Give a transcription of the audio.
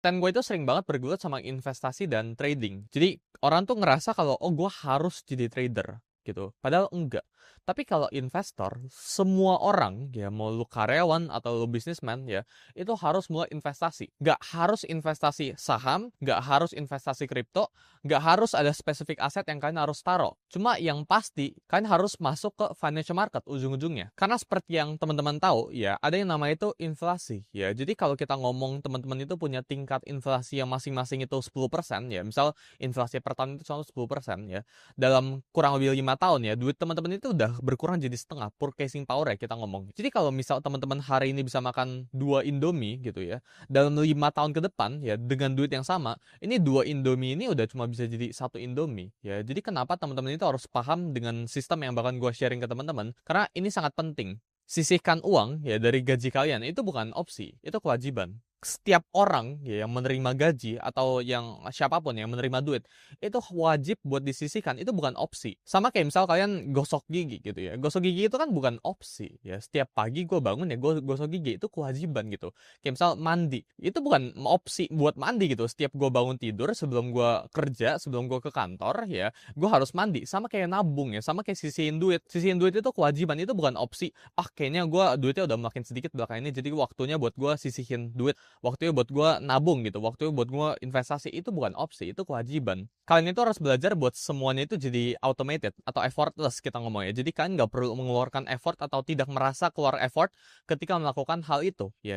konten gue itu sering banget bergelut sama investasi dan trading. Jadi orang tuh ngerasa kalau oh gue harus jadi trader gitu. Padahal enggak. Tapi kalau investor, semua orang ya mau lu karyawan atau lu bisnismen ya, itu harus mulai investasi. Nggak harus investasi saham, nggak harus investasi kripto, nggak harus ada spesifik aset yang kalian harus taruh. Cuma yang pasti kalian harus masuk ke financial market ujung-ujungnya. Karena seperti yang teman-teman tahu ya, ada yang namanya itu inflasi ya. Jadi kalau kita ngomong teman-teman itu punya tingkat inflasi yang masing-masing itu 10% ya. Misal inflasi per tahun itu contoh 10% ya. Dalam kurang lebih 5 tahun ya, duit teman-teman itu udah berkurang jadi setengah, purchasing power ya kita ngomong. Jadi kalau misal teman-teman hari ini bisa makan 2 Indomie gitu ya, dalam 5 tahun ke depan ya dengan duit yang sama, ini 2 Indomie ini udah cuma bisa jadi 1 Indomie ya. Jadi kenapa teman-teman itu harus paham dengan sistem yang bakal gue sharing ke teman-teman? Karena ini sangat penting. Sisihkan uang ya dari gaji kalian itu bukan opsi, itu kewajiban. Setiap orang ya yang menerima gaji atau yang siapapun yang menerima duit itu wajib buat disisihkan, itu bukan opsi. Sama kayak misal kalian gosok gigi gitu ya, gosok gigi itu kan bukan opsi ya. Setiap pagi gue bangun ya gue gosok gigi, itu kewajiban gitu. Kayak misal mandi, itu bukan opsi buat mandi gitu. Setiap gue bangun tidur sebelum gue kerja, sebelum gue ke kantor ya, gue harus mandi. Sama kayak nabung ya, sama kayak sisihin duit itu kewajiban, itu bukan opsi. Kayaknya gue duitnya udah makin sedikit belakang ini, jadi waktunya buat gue sisihin duit, waktunya buat gue nabung gitu, waktunya buat gue investasi. Itu bukan opsi, itu kewajiban. Kalian itu harus belajar buat semuanya itu jadi automated atau effortless kita ngomong ya. Jadi kalian nggak perlu mengeluarkan effort atau tidak merasa keluar effort ketika melakukan hal itu ya.